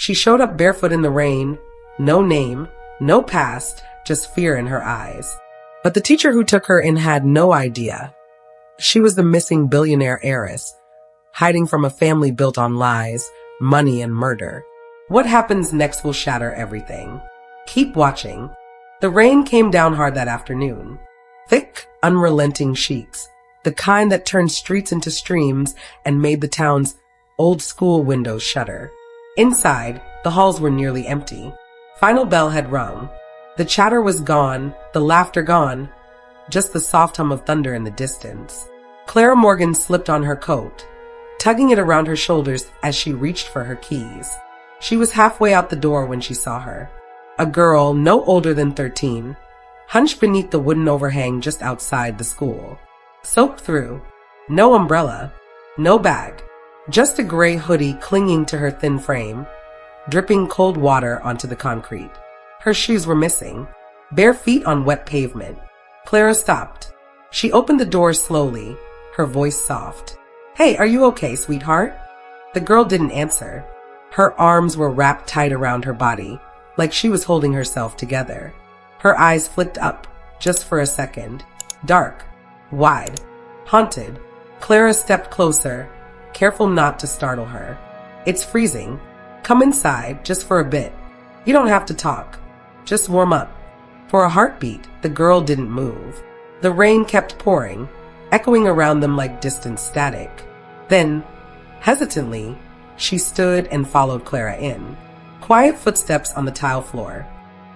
She showed up barefoot in the rain, no name, no past, just fear in her eyes. But the teacher who took her in had no idea. She was the missing billionaire heiress, hiding from a family built on lies, money, and murder. What happens next will shatter everything. Keep watching. The rain came down hard that afternoon. Thick, unrelenting sheets, the kind that turned streets into streams and made the town's old school windows shudder. Inside, the halls were nearly empty. Final bell had rung. The chatter was gone, the laughter gone, just the soft hum of thunder in the distance. Clara Morgan slipped on her coat, tugging it around her shoulders as she reached for her keys. She was halfway out the door when she saw her. A girl no older than 13, hunched beneath the wooden overhang just outside the school. Soaked through, no umbrella, no bag, just a gray hoodie clinging to her thin frame, dripping cold water onto the concrete. Her shoes were missing, bare feet on wet pavement. Clara stopped. She opened the door slowly, her voice soft. "Hey, are you okay, sweetheart?" The girl didn't answer. Her arms were wrapped tight around her body, like she was holding herself together. Her eyes flicked up, just for a second. Dark, wide, haunted. Clara stepped closer, careful not to startle her. "It's freezing. Come inside, just for a bit. You don't have to talk. Just warm up." For a heartbeat, the girl didn't move. The rain kept pouring, echoing around them like distant static. Then, hesitantly, she stood and followed Clara in. Quiet footsteps on the tile floor.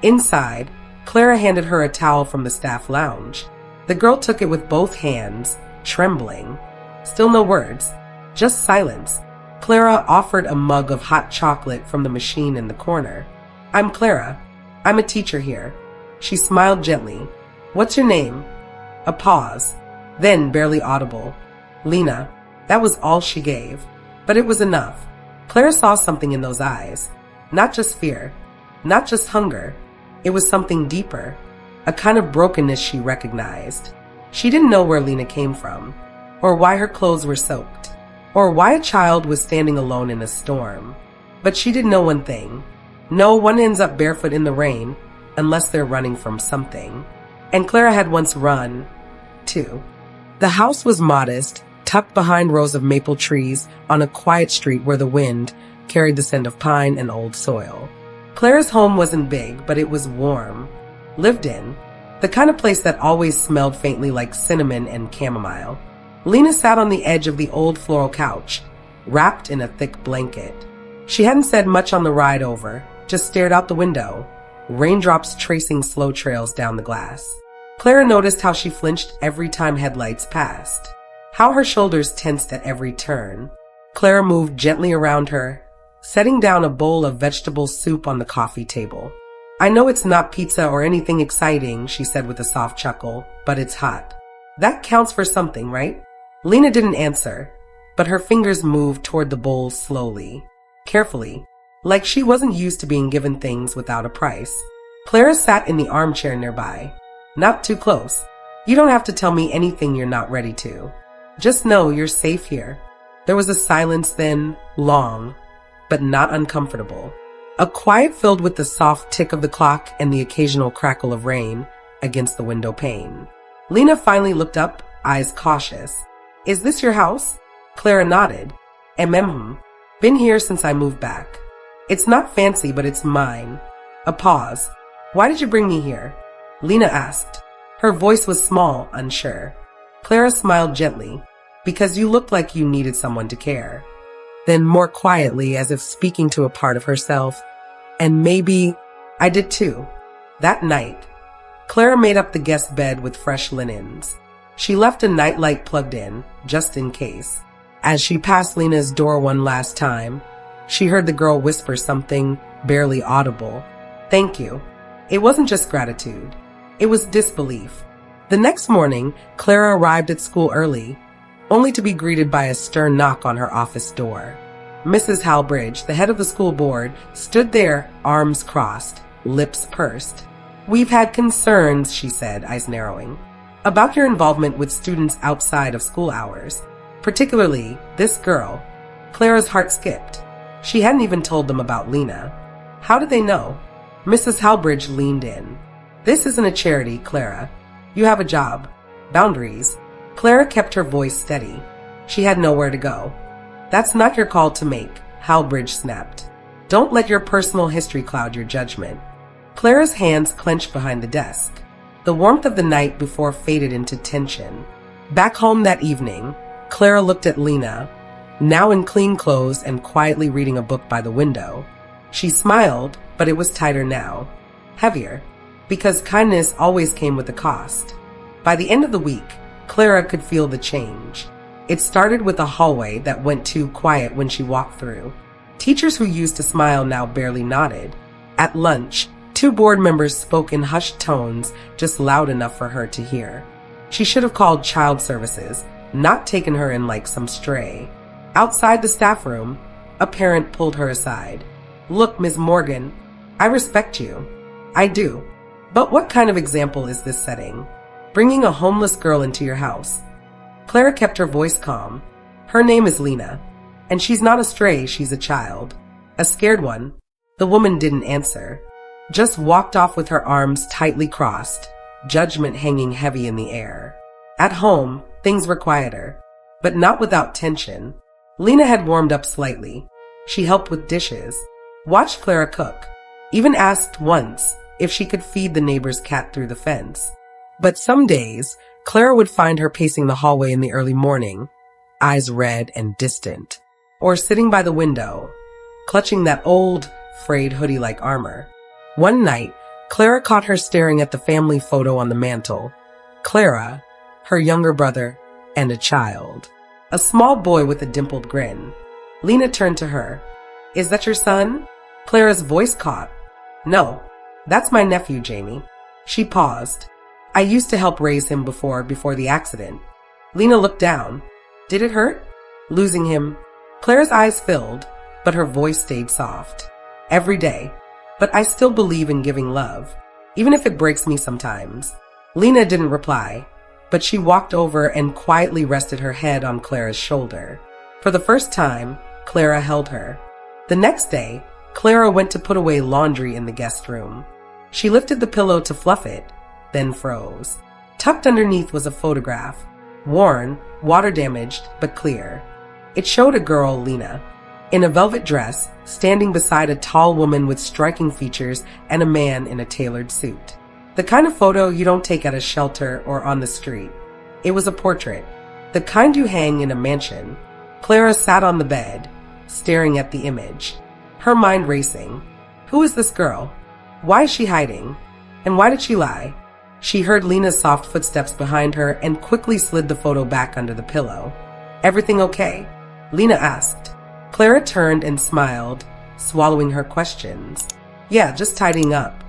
Inside, Clara handed her a towel from the staff lounge. The girl took it with both hands, trembling. Still no words, just silence. Clara offered a mug of hot chocolate from the machine in the corner. "I'm Clara. I'm a teacher here." She smiled gently. "What's your name?" A pause, then barely audible. "Lena." That was all she gave, but it was enough. Clara saw something in those eyes. Not just fear, not just hunger. It was something deeper, a kind of brokenness she recognized. She didn't know where Lena came from, or why her clothes were soaked, or why a child was standing alone in a storm. But she did know one thing. No one ends up barefoot in the rain unless they're running from something. And Clara had once run, too. The house was modest, tucked behind rows of maple trees on a quiet street where the wind carried the scent of pine and old soil. Clara's home wasn't big, but it was warm, lived in, the kind of place that always smelled faintly like cinnamon and chamomile. Lena sat on the edge of the old floral couch, wrapped in a thick blanket. She hadn't said much on the ride over, just stared out the window, raindrops tracing slow trails down the glass. Clara noticed how she flinched every time headlights passed, how her shoulders tensed at every turn. Clara moved gently around her, setting down a bowl of vegetable soup on the coffee table. "I know it's not pizza or anything exciting," she said with a soft chuckle, "but it's hot. That counts for something, right?" Lena didn't answer, but her fingers moved toward the bowl slowly, carefully, like she wasn't used to being given things without a price. Clara sat in the armchair nearby. "Not too close. You don't have to tell me anything you're not ready to. Just know you're safe here." There was a silence then, long, but not uncomfortable. A quiet filled with the soft tick of the clock and the occasional crackle of rain against the window pane. Lena finally looked up, eyes cautious. "Is this your house?" Clara nodded. Been here since I moved back. It's not fancy, but it's mine." A pause. "Why did you bring me here?" Lena asked. Her voice was small, unsure. Clara smiled gently. "Because you looked like you needed someone to care." Then more quietly, as if speaking to a part of herself, "And maybe I did too." That night, Clara made up the guest bed with fresh linens. She left a nightlight plugged in, just in case. As she passed Lena's door one last time, she heard the girl whisper something barely audible. "Thank you." It wasn't just gratitude. It was disbelief. The next morning, Clara arrived at school early, only to be greeted by a stern knock on her office door. Mrs. Halbridge, the head of the school board, stood there, arms crossed, lips pursed. "We've had concerns," she said, eyes narrowing, "about your involvement with students outside of school hours. Particularly this girl." Clara's heart skipped. She hadn't even told them about Lena. How did they know? Mrs. Halbridge leaned in. This isn't a charity, Clara. You have a job. Boundaries. Clara kept her voice steady. She had nowhere to go. That's not your call to make, Halbridge snapped. Don't let your personal history cloud your judgment. Clara's hands clenched behind the desk. The warmth of the night before faded into tension. Back home that evening, Clara looked at Lena, now in clean clothes and quietly reading a book by the window. She smiled, but it was tighter now. Heavier. Because kindness always came with a cost. By the end of the week, Clara could feel the change. It started with a hallway that went too quiet when she walked through. Teachers who used to smile now barely nodded. At lunch, 2 board members spoke in hushed tones, just loud enough for her to hear. She should have called child services, not taken her in like some stray. Outside the staff room, a parent pulled her aside. Look, Ms. Morgan, I respect you. I do. But what kind of example is this setting? Bringing a homeless girl into your house. Clara kept her voice calm. Her name is Lena, and she's not a stray, she's a child. A scared one. The woman didn't answer. Just walked off with her arms tightly crossed, judgment hanging heavy in the air. At home, things were quieter, but not without tension. Lena had warmed up slightly. She helped with dishes, watched Clara cook, even asked once if she could feed the neighbor's cat through the fence. But some days, Clara would find her pacing the hallway in the early morning, eyes red and distant, or sitting by the window, clutching that old, frayed hoodie-like armor. One night, Clara caught her staring at the family photo on the mantel. Clara, her younger brother, and a child. A small boy with a dimpled grin. Lena turned to her. Is that your son? Clara's voice caught. No, that's my nephew, Jamie. She paused. I used to help raise him before the accident. Lena looked down. Did it hurt? Losing him? Clara's eyes filled, but her voice stayed soft. Every day. But I still believe in giving love, even if it breaks me sometimes. Lena didn't reply, but she walked over and quietly rested her head on Clara's shoulder. For the first time, Clara held her. The next day, Clara went to put away laundry in the guest room. She lifted the pillow to fluff it, then froze. Tucked underneath was a photograph, worn, water-damaged, but clear. It showed a girl, Lena, in a velvet dress, standing beside a tall woman with striking features and a man in a tailored suit. The kind of photo you don't take at a shelter or on the street. It was a portrait, the kind you hang in a mansion. Clara sat on the bed, staring at the image, her mind racing. Who is this girl? Why is she hiding? And why did she lie? She heard Lena's soft footsteps behind her and quickly slid the photo back under the pillow. Everything okay? Lena asked. Clara turned and smiled, swallowing her questions. Yeah, just tidying up.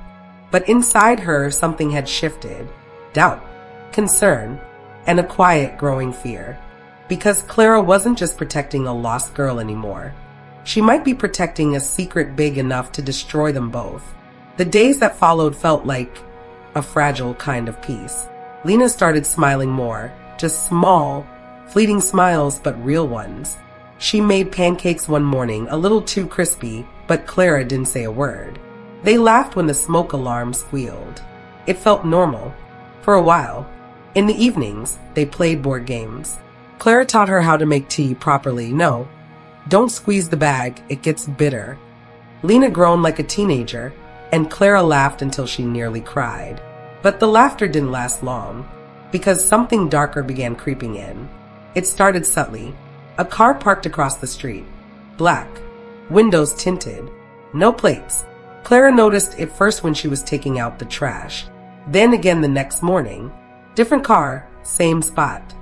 But inside her, something had shifted. Doubt, concern, and a quiet growing fear. Because Clara wasn't just protecting a lost girl anymore. She might be protecting a secret big enough to destroy them both. The days that followed felt like a fragile kind of peace. Lena started smiling more, just small, fleeting smiles, but real ones. She made pancakes one morning, a little too crispy, but Clara didn't say a word. They laughed when the smoke alarm squealed. It felt normal. For a while. In the evenings, they played board games. Clara taught her how to make tea properly. No, don't squeeze the bag, it gets bitter. Lena groaned like a teenager, and Clara laughed until she nearly cried. But the laughter didn't last long, because something darker began creeping in. It started subtly. A car parked across the street. Black. Windows tinted. No plates. Clara noticed it first when she was taking out the trash. Then again the next morning. Different car, same spot.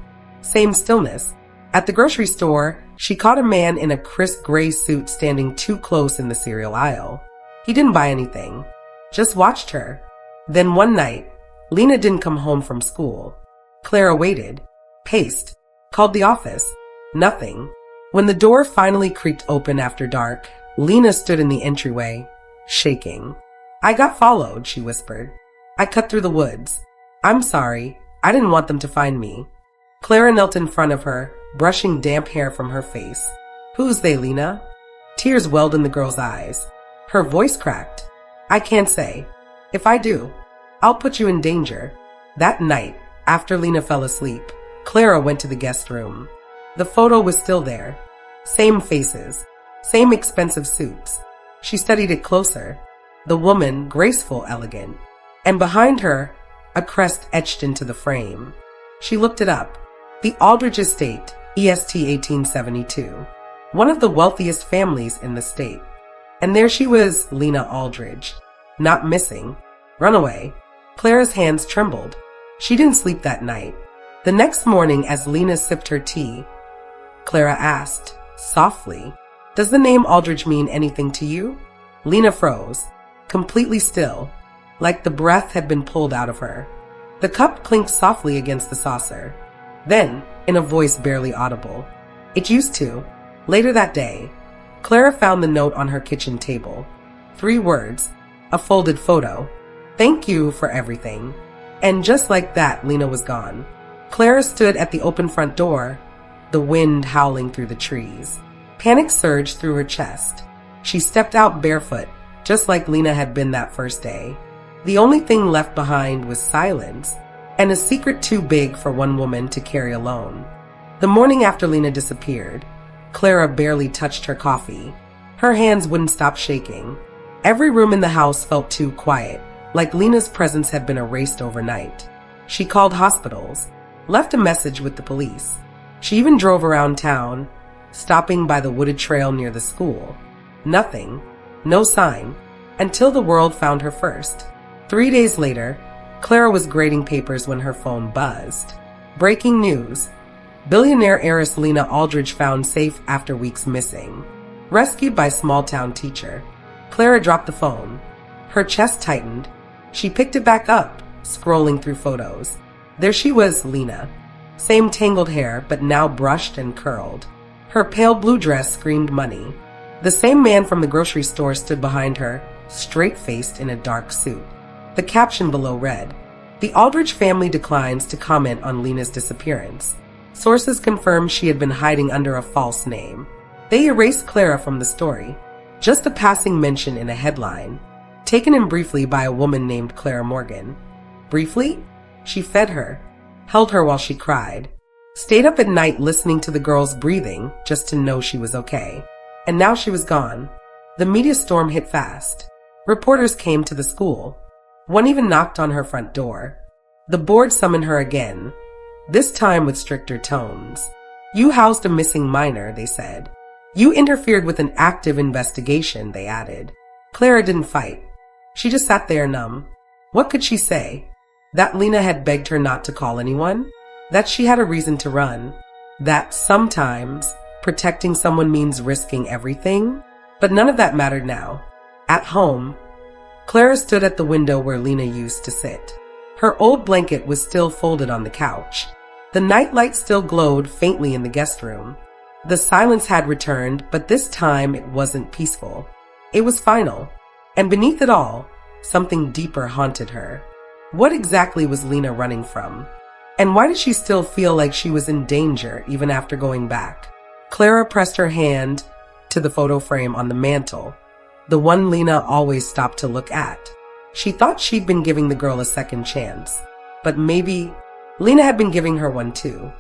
Same stillness. At the grocery store, she caught a man in a crisp gray suit standing too close in the cereal aisle. He didn't buy anything, just watched her. Then one night, Lena didn't come home from school. Clara waited, paced, called the office. Nothing. When the door finally creaked open after dark, Lena stood in the entryway, shaking. I got followed, she whispered. I cut through the woods. I'm sorry, I didn't want them to find me. Clara knelt in front of her, brushing damp hair from her face. Who's they, Lena? Tears welled in the girl's eyes. Her voice cracked. I can't say. If I do, I'll put you in danger. That night, after Lena fell asleep, Clara went to the guest room. The photo was still there. Same faces, same expensive suits. She studied it closer. The woman, graceful, elegant. And behind her, a crest etched into the frame. She looked it up. The Aldrich Estate, EST 1872. One of the wealthiest families in the state. And there she was, Lena Aldridge. Not missing. Runaway. Clara's hands trembled. She didn't sleep that night. The next morning, as Lena sipped her tea, Clara asked, softly, does the name Aldridge mean anything to you? Lena froze, completely still, like the breath had been pulled out of her. The cup clinked softly against the saucer. Then, in a voice barely audible, it used to. Later that day, Clara found the note on her kitchen table. 3 words, a folded photo. Thank you for everything. And just like that, Lena was gone. Clara stood at the open front door, the wind howling through the trees. Panic surged through her chest. She stepped out barefoot, just like Lena had been that first day. The only thing left behind was silence, and a secret too big for one woman to carry alone. The morning after Lena disappeared, Clara barely touched her coffee. Her hands wouldn't stop shaking. Every room in the house felt too quiet, like Lena's presence had been erased overnight. She called hospitals, left a message with the police. She even drove around town, stopping by the wooded trail near the school. Nothing, no sign, until the world found her first. 3 days later, Clara was grading papers when her phone buzzed. Breaking news. Billionaire heiress Lena Aldridge found safe after weeks missing. Rescued by small-town teacher. Clara dropped the phone. Her chest tightened. She picked it back up, scrolling through photos. There she was, Lena. Same tangled hair, but now brushed and curled. Her pale blue dress screamed money. The same man from the grocery store stood behind her, straight-faced in a dark suit. The caption below read, "The Aldrich family declines to comment on Lena's disappearance. Sources confirm she had been hiding under a false name." They erased Clara from the story. Just a passing mention in a headline, taken in briefly by a woman named Clara Morgan. Briefly, she fed her, held her while she cried, stayed up at night listening to the girl's breathing just to know she was okay. And now she was gone. The media storm hit fast. Reporters came to the school. One even knocked on her front door. The board summoned her again, this time with stricter tones. "You housed a missing minor," they said. "You interfered with an active investigation," they added. Clara didn't fight. She just sat there numb. What could she say? That Lena had begged her not to call anyone? That she had a reason to run? That sometimes protecting someone means risking everything? But none of that mattered now. At home, Clara stood at the window where Lena used to sit. Her old blanket was still folded on the couch. The nightlight still glowed faintly in the guest room. The silence had returned, but this time it wasn't peaceful. It was final. And beneath it all, something deeper haunted her. What exactly was Lena running from? And why did she still feel like she was in danger even after going back? Clara pressed her hand to the photo frame on the mantle, the one Lena always stopped to look at. She thought she'd been giving the girl a second chance, but maybe Lena had been giving her one too.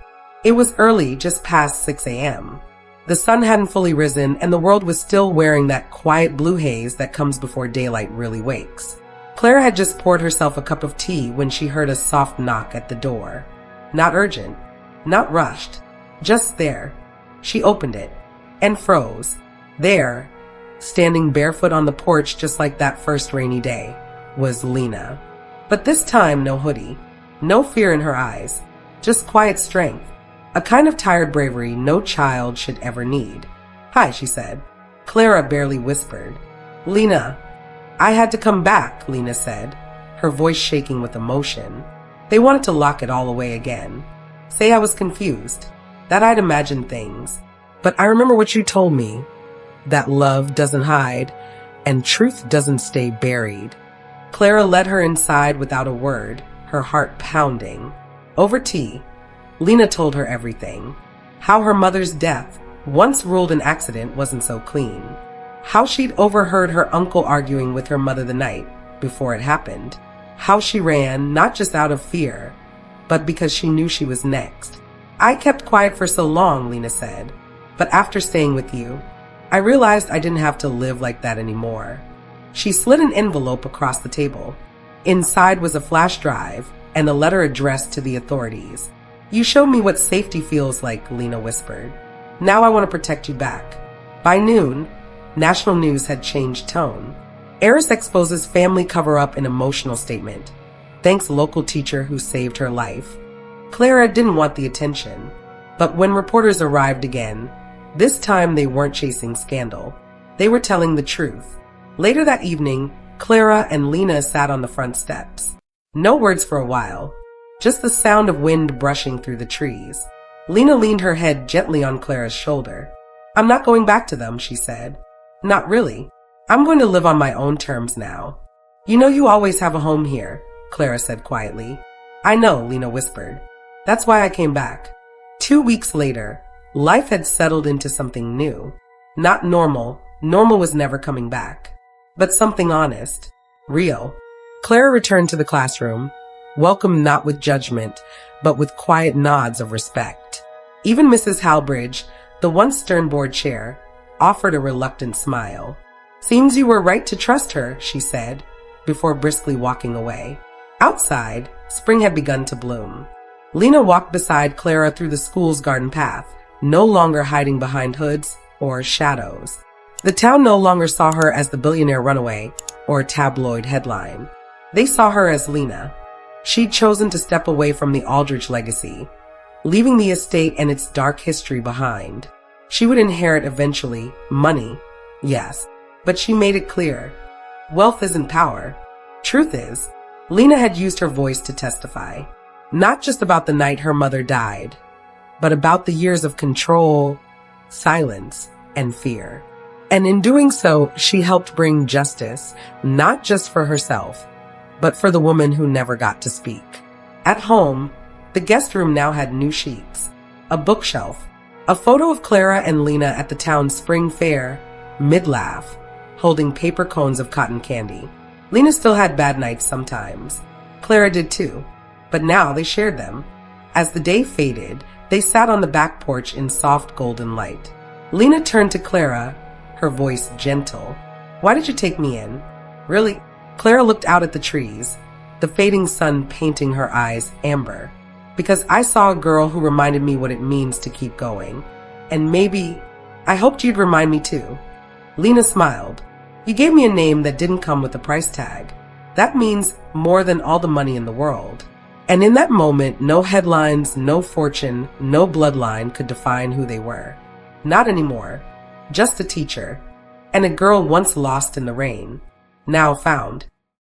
It was early, just past 6 a.m. The sun hadn't fully risen, and the world was still wearing that quiet blue haze that comes before daylight really wakes. Clara had just poured herself a cup of tea when she heard a soft knock at the door. Not urgent, not rushed, just there. She opened it and froze. There, standing barefoot on the porch just like that first rainy day, was Lena. But this time, no hoodie, no fear in her eyes, just quiet strength. A kind of tired bravery no child should ever need. "Hi," she said. Clara barely whispered. "Lena." "I had to come back," Lena said, her voice shaking with emotion. They wanted to lock it all away again. Say I was confused, that I'd imagined things. But I remember what you told me, that love doesn't hide and truth doesn't stay buried. Clara led her inside without a word, her heart pounding. Over tea, Lena told her everything. How her mother's death, once ruled an accident, wasn't so clean. How she'd overheard her uncle arguing with her mother the night before it happened. How she ran, not just out of fear, but because she knew she was next. I kept quiet for so long, Lena said. But after staying with you, I realized I didn't have to live like that anymore. She slid an envelope across the table. Inside was a flash drive and a letter addressed to the authorities. You showed me what safety feels like, Lena whispered. Now I want to protect you back. By noon, national news had changed tone. Heiress exposes family cover-up and emotional statement. Thanks local teacher who saved her life. Clara didn't want the attention, but when reporters arrived again, this time they weren't chasing scandal. They were telling the truth. Later that evening, Clara and Lena sat on the front steps. No words for a while, just the sound of wind brushing through the trees. Lena leaned her head gently on Clara's shoulder. I'm not going back to them, she said. Not really. I'm going to live on my own terms now. You know you always have a home here, Clara said quietly. I know, Lena whispered. That's why I came back. 2 weeks later, life had settled into something new. Not normal. Normal was never coming back. But something honest. Real. Clara returned to the classroom, welcomed not with judgment, but with quiet nods of respect. Even Mrs. Halbridge, the once stern board chair, offered a reluctant smile. Seems you were right to trust her, she said, before briskly walking away. Outside, spring had begun to bloom. Lena walked beside Clara through the school's garden path, no longer hiding behind hoods or shadows. The town no longer saw her as the billionaire runaway or a tabloid headline. They saw her as Lena. She'd chosen to step away from the Aldrich legacy, leaving the estate and its dark history behind. She would inherit eventually money, yes, but she made it clear. Wealth isn't power. Truth is, Lena had used her voice to testify, not just about the night her mother died, but about the years of control, silence, and fear. And in doing so, she helped bring justice, not just for herself, but for the woman who never got to speak. At home, the guest room now had new sheets, a bookshelf, a photo of Clara and Lena at the town's spring fair, mid-laugh, holding paper cones of cotton candy. Lena still had bad nights sometimes. Clara did too, but now they shared them. As the day faded, they sat on the back porch in soft golden light. Lena turned to Clara, her voice gentle. Why did you take me in? Really? Clara looked out at the trees, the fading sun painting her eyes amber. Because I saw a girl who reminded me what it means to keep going. And maybe, I hoped you'd remind me too. Lena smiled. You gave me a name that didn't come with a price tag. That means more than all the money in the world. And in that moment, no headlines, no fortune, no bloodline could define who they were. Not anymore. Just a teacher. And a girl once lost in the rain, now found.